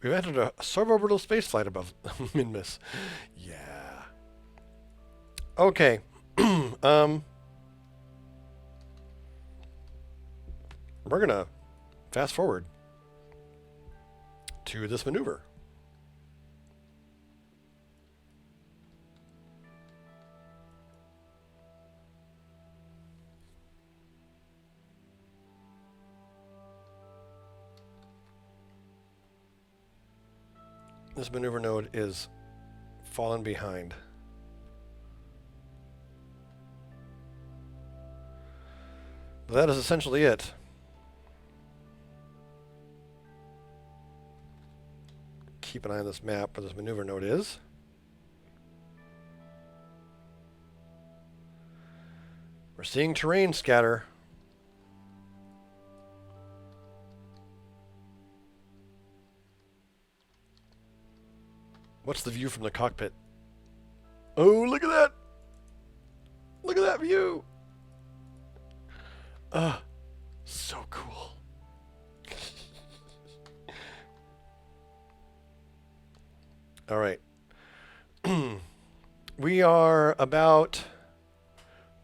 We've entered a suborbital spaceflight above Minmas. Yeah. Okay. um, we're gonna fast forward to this maneuver. This maneuver node is fallen behind. But that is essentially it. Keep an eye on this map where this maneuver node is. We're seeing terrain scatter. What's the view from the cockpit? Oh, look at that! Look at that view! So cool. All right. We are about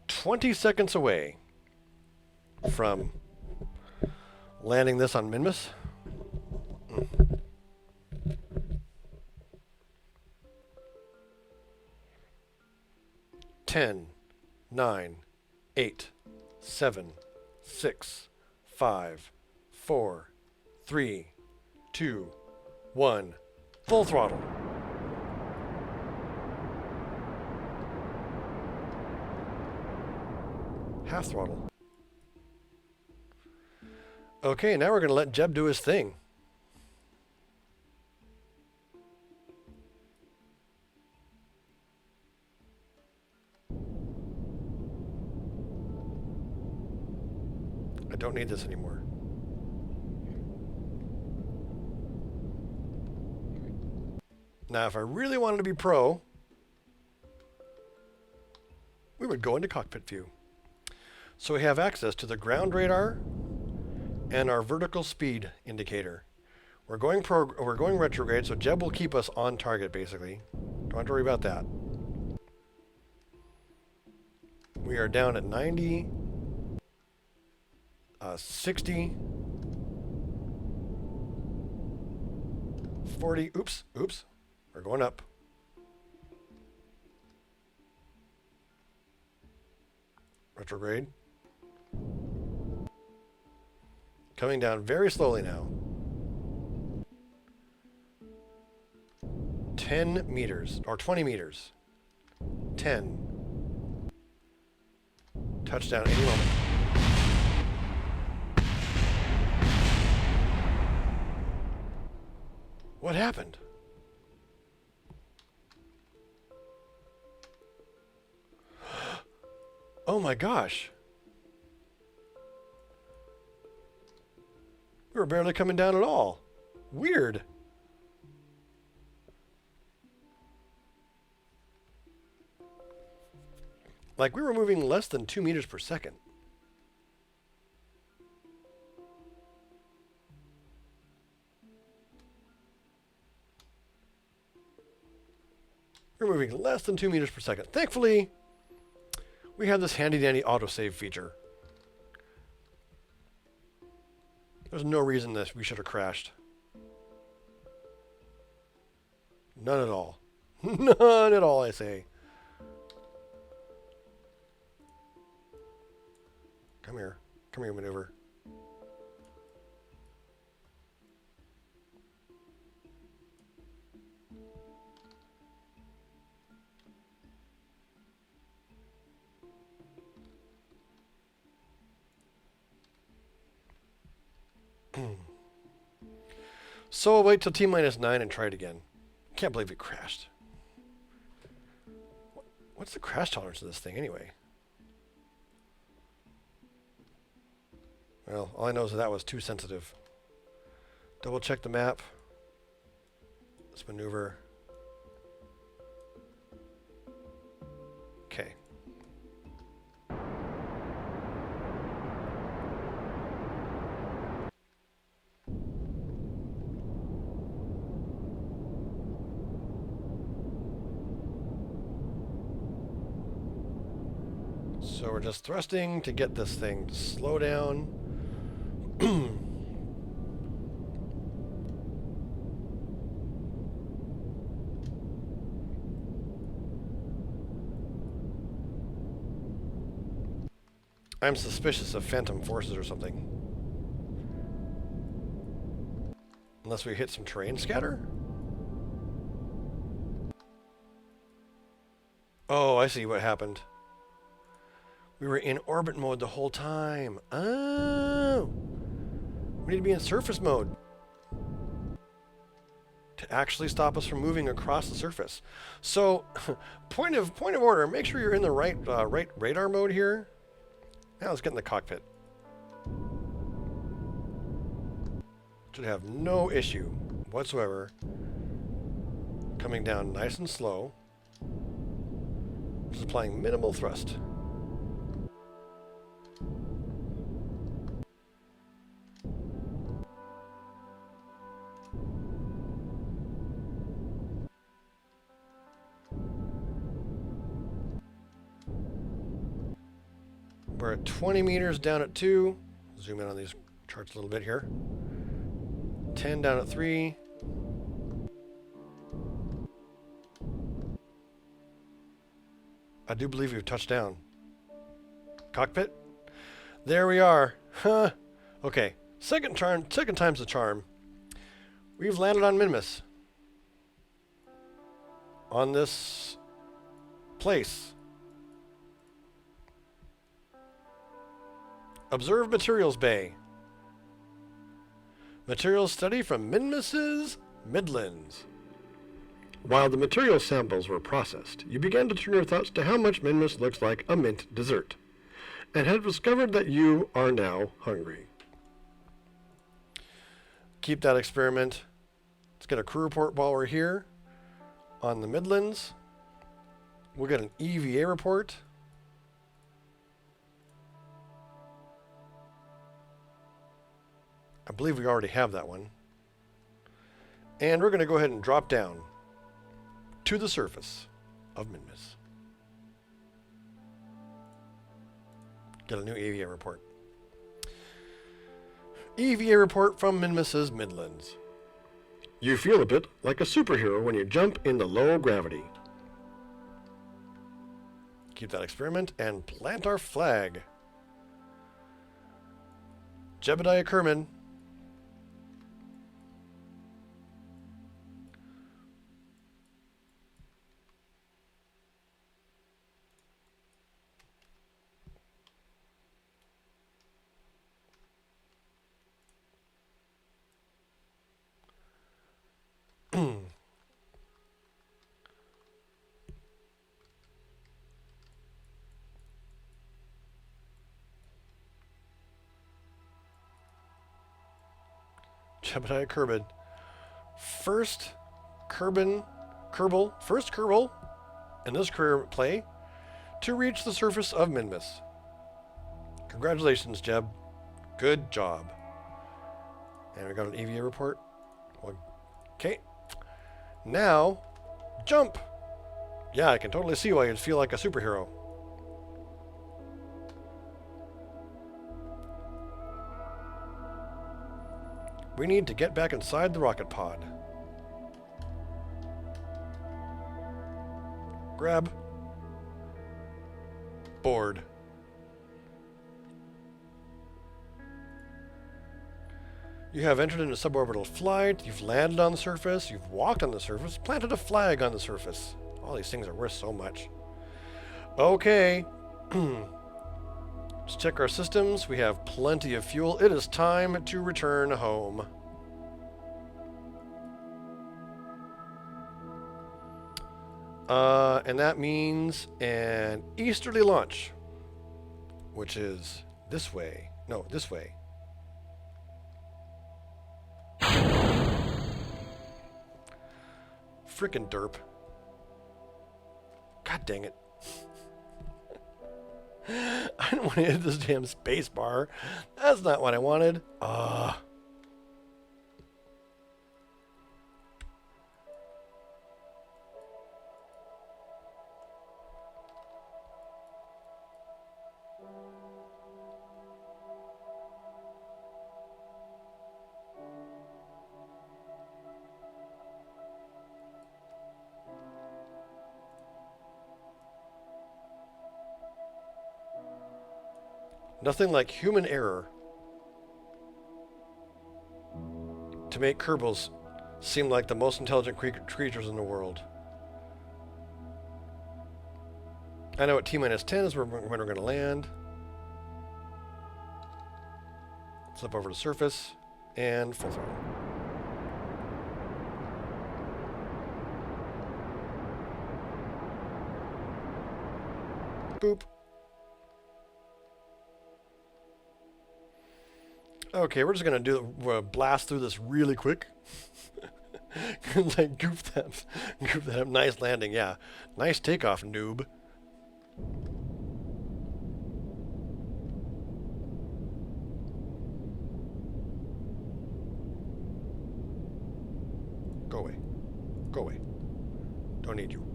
20 seconds away from landing this on Minmas. 10, 9, 8, 7, 6, 5, 4, 3, 2, 1. Full throttle. Half throttle. Okay, now we're going to let Jeb do his thing. I don't need this anymore. Now, if I really wanted to be pro, we would go into cockpit view. So we have access to the ground radar and our vertical speed indicator. We're going retrograde, so Jeb will keep us on target, basically. Don't have to worry about that. We are down at 90, 60, 40. Oops. We're going up. Retrograde. Coming down very slowly now. 10 meters, or 20 meters. 10. Touchdown any moment. What happened? Oh my gosh. We were barely coming down at all. Weird. Like we were moving less than 2 meters per second. We're moving less than 2 meters per second. Thankfully, we have this handy-dandy autosave feature. There's no reason that we should have crashed. None at all. None at all, I say. Come here. Come here, maneuver. So I'll wait till T-9 and try it again. Can't believe it crashed. What's the crash tolerance of this thing anyway? Well, all I know is that was too sensitive. Double check the map. This maneuver. Okay. So we're just thrusting to get this thing to slow down. I'm suspicious of phantom forces or something. Unless we hit some terrain scatter? Oh, I see what happened. We were in orbit mode the whole time. Oh! We need to be in surface mode to actually stop us from moving across the surface. So, point of order, make sure you're in the right radar mode here. Now let's get in the cockpit. Should have no issue whatsoever. Coming down nice and slow. Just applying minimal thrust. We're at 20 meters down at 2. Zoom in on these charts a little bit here. 10 down at 3. I do believe we've touched down. Cockpit? There we are. Huh. Okay. Second time's the charm. We've landed on Minmas. On this place. Observe Materials Bay. Materials study from Minmas's Midlands. While the material samples were processed, you began to turn your thoughts to how much Minmas looks like a mint dessert, and have discovered that you are now hungry. Keep that experiment. Let's get a crew report while we're here on the Midlands. We'll get an EVA report. I believe we already have that one. And we're going to go ahead and drop down to the surface of Minmas. Get a new EVA report. EVA report from Minmas's Midlands. You feel a bit like a superhero when you jump into low gravity. Keep that experiment and plant our flag. Jebediah Kerbin. Jebediah Kerbin. First Kerbal in this career play to reach the surface of Minmas. Congratulations, Jeb. Good job. And we got an EVA report. Okay. Now, jump. Yeah, I can totally see why you'd feel like a superhero. We need to get back inside the rocket pod. Grab. Board. You have entered into suborbital flight, you've landed on the surface, you've walked on the surface, planted a flag on the surface. All these things are worth so much. Okay. Let's check our systems. We have plenty of fuel. It is time to return home. And that means an easterly launch, which is this way. No, this way. Frickin' derp. God dang it. I don't want to hit this damn space bar. That's not what I wanted. Nothing like human error to make Kerbals seem like the most intelligent creatures in the world. I know at T-minus 10 is when we're going to land. Flip over to surface and full throttle. Boop. Okay, we're just gonna blast through this really quick. Like goof that up. Nice landing, yeah. Nice takeoff, noob. Go away. Go away. Don't need you.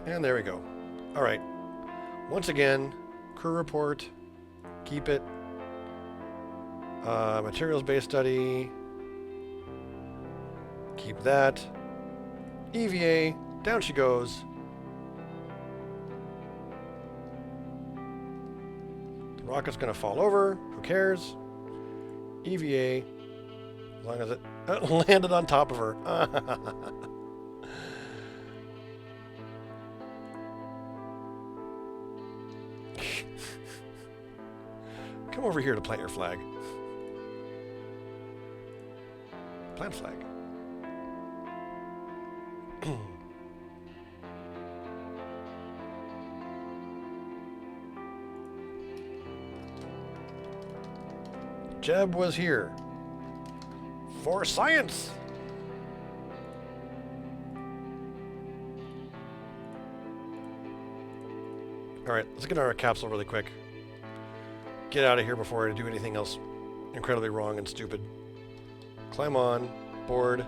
And there we go. All right. Once again, crew report. Keep it. Materials-based study. Keep that. EVA. Down she goes. The rocket's going to fall over. Who cares? EVA. As long as it landed on top of her. Come over here to plant your flag. Plant flag. Jeb was here. For science! Alright, let's get on our capsule really quick. Get out of here before I do anything else incredibly wrong and stupid. Climb on, board.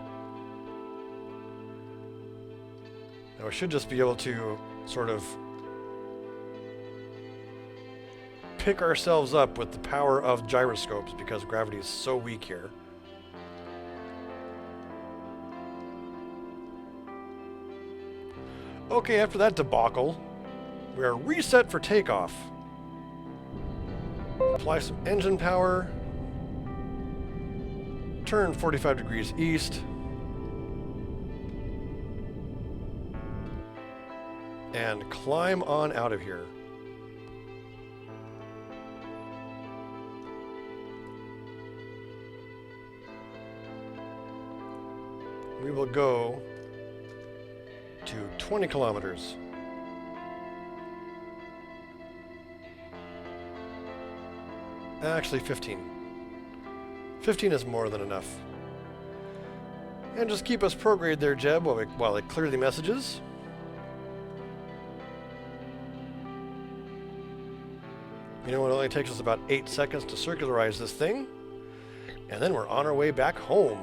Now we should just be able to sort of pick ourselves up with the power of gyroscopes because gravity is so weak here. Okay, after that debacle, we are reset for takeoff. Apply some engine power. Turn 45 degrees east. And climb on out of here. We will go to 20 kilometers. Actually, 15. 15 is more than enough. And just keep us prograde there, Jeb, while I clear the messages. You know, it only takes us about 8 seconds to circularize this thing. And then we're on our way back home.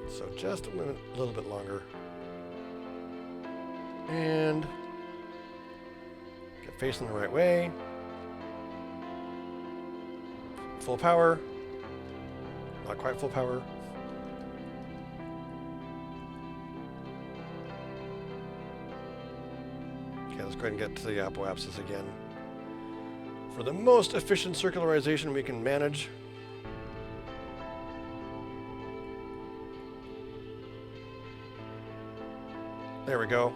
So just a little bit longer. And get facing the right way. Full power. Not quite full power. Okay, let's go ahead and get to the apoapsis again. For the most efficient circularization we can manage. There we go.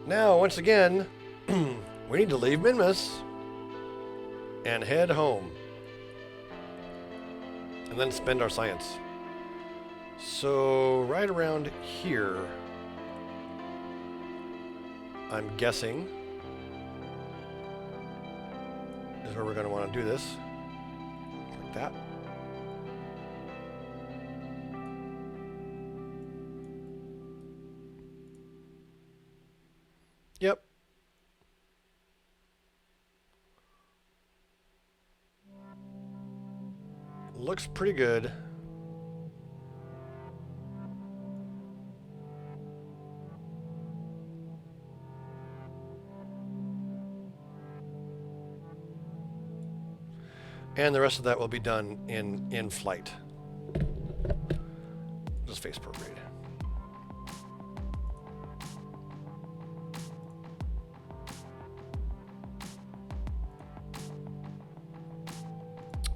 Now, once again, we need to leave Minmas and head home. And then spend our science. So, right around here, I'm guessing, is where we're going to want to do this. Like that. Yep. Looks pretty good. And the rest of that will be done in flight. Just face prograde.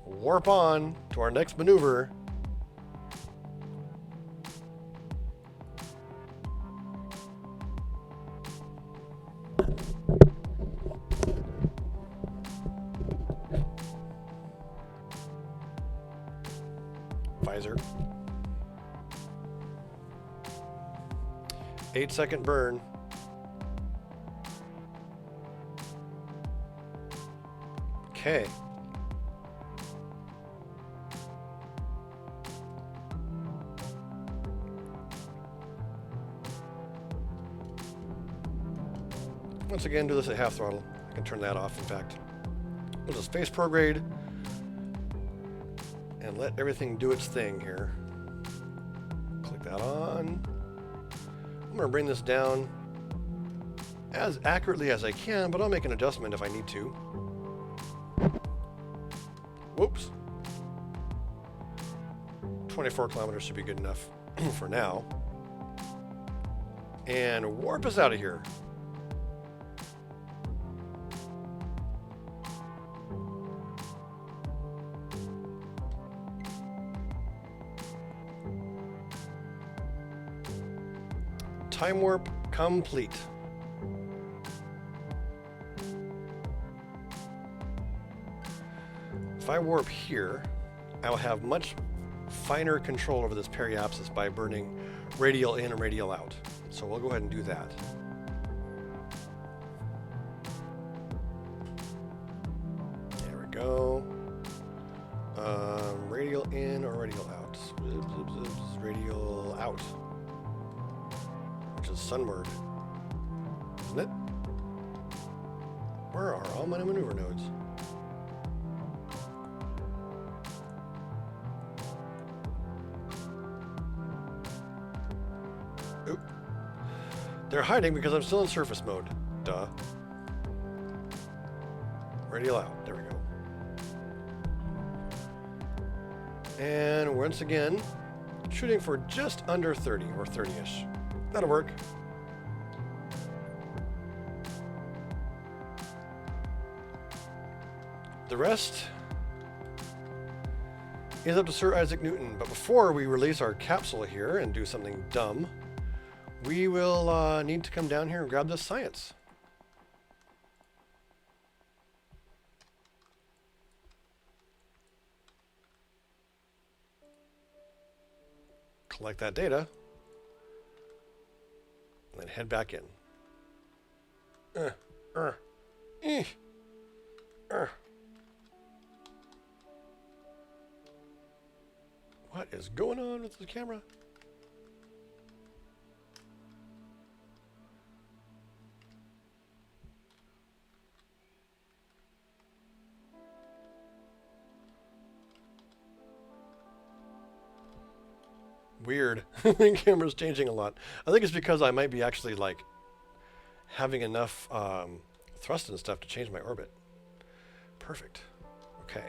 Warp on to our next maneuver. Visor. 8-second burn. Okay. Once again, do this at half throttle. I can turn that off, in fact. We'll just face prograde and let everything do its thing here. Click that on. I'm going to bring this down as accurately as I can, but I'll make an adjustment if I need to. Whoops. 24 kilometers should be good enough for now. And warp us out of here. Time warp complete. If I warp here, I will have much finer control over this periapsis by burning radial in and radial out. So we'll go ahead and do that. There we go. Radial in or radial out? Radial out. Which is sunward, isn't it? Where are all my maneuver nodes? Oop. They're hiding because I'm still in surface mode. Duh. Radial out. There we go. And once again, shooting for just under 30 or 30-ish. That'll work. The rest is up to Sir Isaac Newton. But before we release our capsule here and do something dumb, we will need to come down here and grab this science. Collect that data. And then head back in. What is going on with the camera? Weird. The camera's changing a lot. I think it's because I might be actually like having enough thrust and stuff to change my orbit. Perfect. Okay.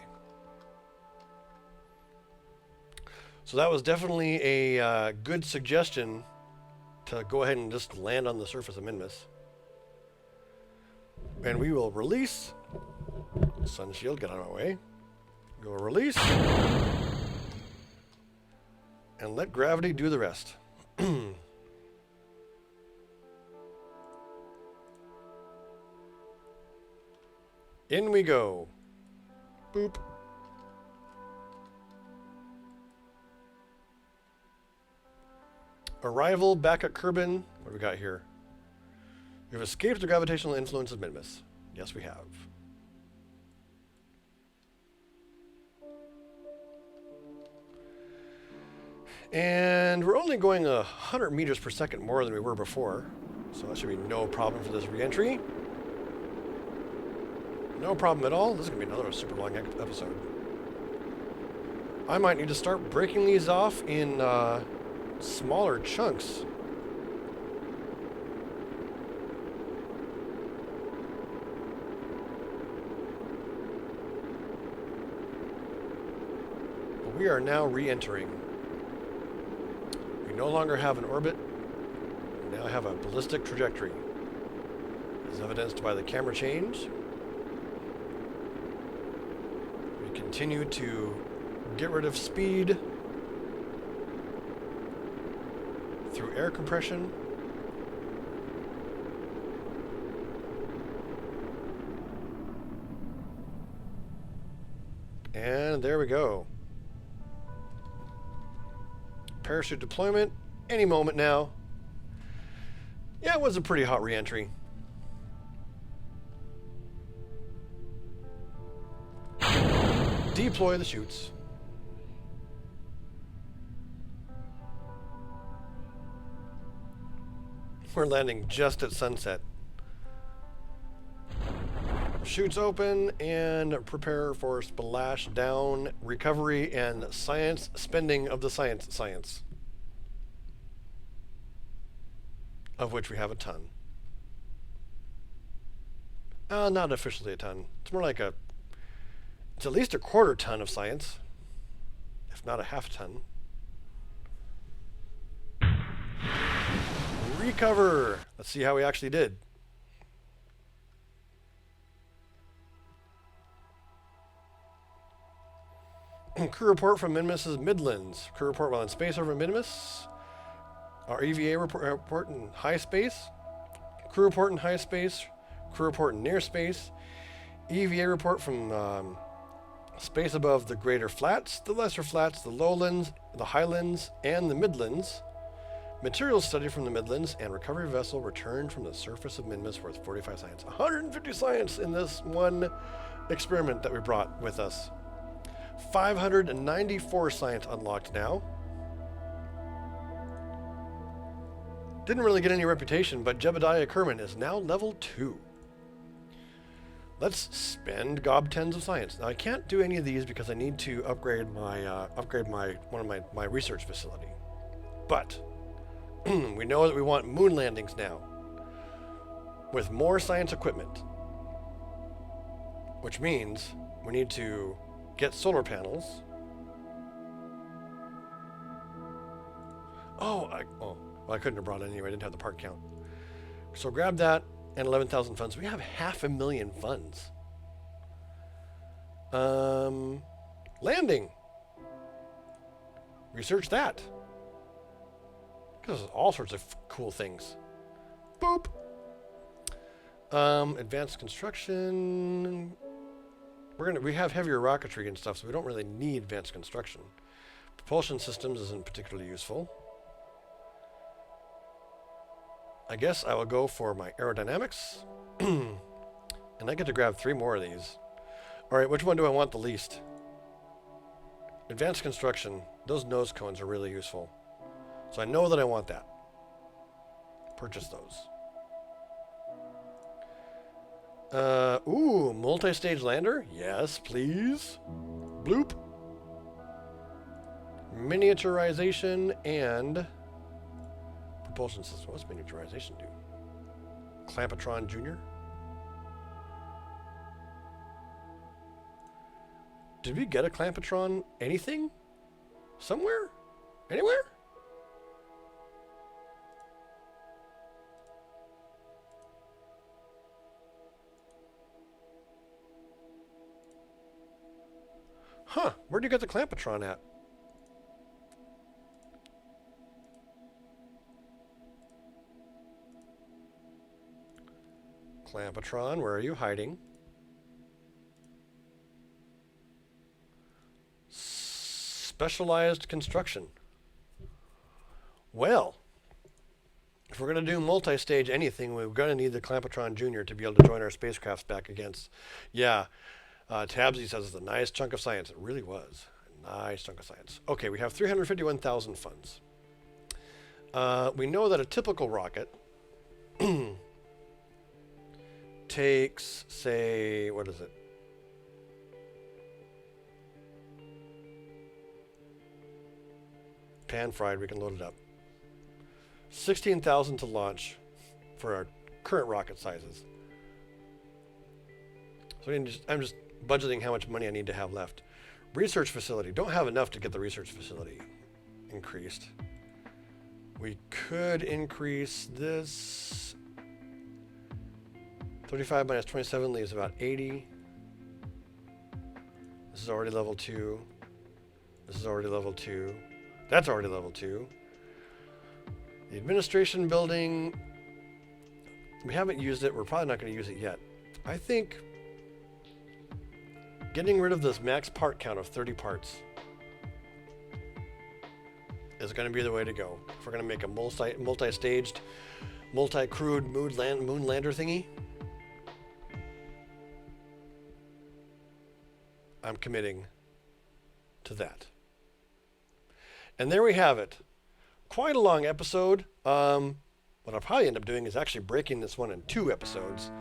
So that was definitely a good suggestion to go ahead and just land on the surface of Minmas. And we will release. Sun shield, get out of my way. Go release. And let gravity do the rest. In we go. Boop. Arrival back at Kerbin. What do we got here? We have escaped the gravitational influence of Minmas. Yes, we have. And we're only going 100 meters per second more than we were before. So that should be no problem for this re-entry. No problem at all. This is going to be another super long episode. I might need to start breaking these off in smaller chunks. But we are now re-entering. We no longer have an orbit. We now have a ballistic trajectory, as evidenced by the camera change. We continue to get rid of speed through air compression. And there we go. Parachute deployment any moment now. Yeah, it was a pretty hot re-entry. Deploy the chutes. We're landing just at sunset. Chutes open and prepare for splashdown, recovery, and science spending of the science. Of which we have a ton. Not officially a ton. It's more like it's at least a quarter ton of science, if not a half ton. Recover. Let's see how we actually did. Crew report from Minmas' Midlands. Crew report while in space over Minmas. Our EVA report in high space. Crew report in high space. Crew report in near space. EVA report from space above the greater flats, the lesser flats, the lowlands, the highlands, and the midlands. Materials study from the Midlands, and recovery vessel returned from the surface of Minmas worth 45 science. 150 science in this one experiment that we brought with us. 594 science unlocked now. Didn't really get any reputation, but Jebediah Kerbin is now level 2. Let's spend gob tens of science. Now I can't do any of these because I need to upgrade my research facility. But we know that we want moon landings now with more science equipment, which means we need to get solar panels. Well, I couldn't have brought it anyway. I didn't have the part count. So grab that and 11,000 funds. We have 500,000 funds. Landing. Research that. Because there's all sorts of cool things. Boop. Advanced construction. We have heavier rocketry and stuff, so we don't really need advanced construction. Propulsion systems isn't particularly useful. I guess I will go for my aerodynamics. And I get to grab 3 more of these. Alright, which one do I want the least? Advanced construction. Those nose cones are really useful. So I know that I want that. Purchase those. Multi-stage lander? Yes, please. Bloop. Miniaturization and propulsion system. What's miniaturization do? Clampatron Jr. Did we get a Clampatron anything? Somewhere? Anywhere? Huh, where'd you get the Clampatron at? Clampatron, where are you hiding? Specialized construction. Well, if we're going to do multi-stage anything, we're going to need the Clampatron Jr. to be able to join our spacecrafts back against. Yeah, Tabsy says it's a nice chunk of science. It really was. A nice chunk of science. Okay, we have 351,000 funds. We know that a typical rocket takes, say, what is it? Pan fried, we can load it up. 16,000 to launch for our current rocket sizes. So I'm just budgeting how much money I need to have left. Research facility. Don't have enough to get the research facility increased. We could increase this. 35 minus 27 leaves about 80. This is already level 2. This is already level 2. That's already level 2. The administration building, we haven't used it. We're probably not going to use it yet. I think getting rid of this max part count of 30 parts is going to be the way to go. If we're going to make a multi-staged, multi-crewed moon lander thingy, I'm committing to that. And there we have it. Quite a long episode. What I'll probably end up doing is actually breaking this one in 2 episodes,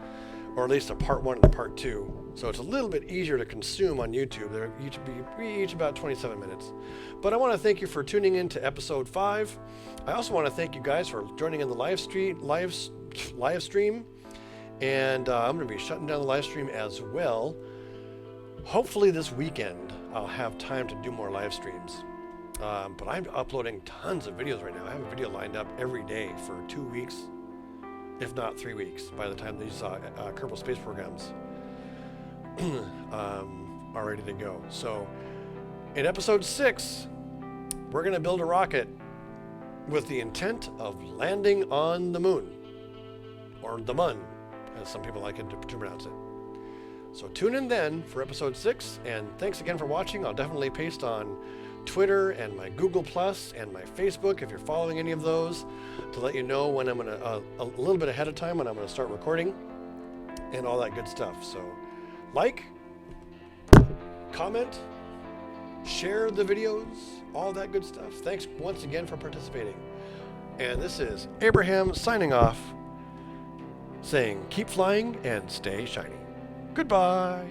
or at least a part 1 and a part 2. So it's a little bit easier to consume on YouTube. They're each about 27 minutes. But I want to thank you for tuning in to episode 5. I also want to thank you guys for joining in the live stream. And I'm going to be shutting down the live stream as well. Hopefully this weekend I'll have time to do more live streams. But I'm uploading tons of videos right now. I have a video lined up every day for 2 weeks, if not 3 weeks, by the time these Kerbal space programs are ready to go. So in episode 6, we're going to build a rocket with the intent of landing on the moon, or the mun, as some people like it to pronounce it. So tune in then for episode 6, and thanks again for watching. I'll definitely paste on Twitter and my Google Plus and my Facebook, if you're following any of those, to let you know when I'm gonna a little bit ahead of time when I'm gonna start recording and all that good stuff. So like, comment, share the videos, all that good stuff. Thanks once again for participating. And this is Abraham signing off, saying keep flying and stay shiny. Goodbye.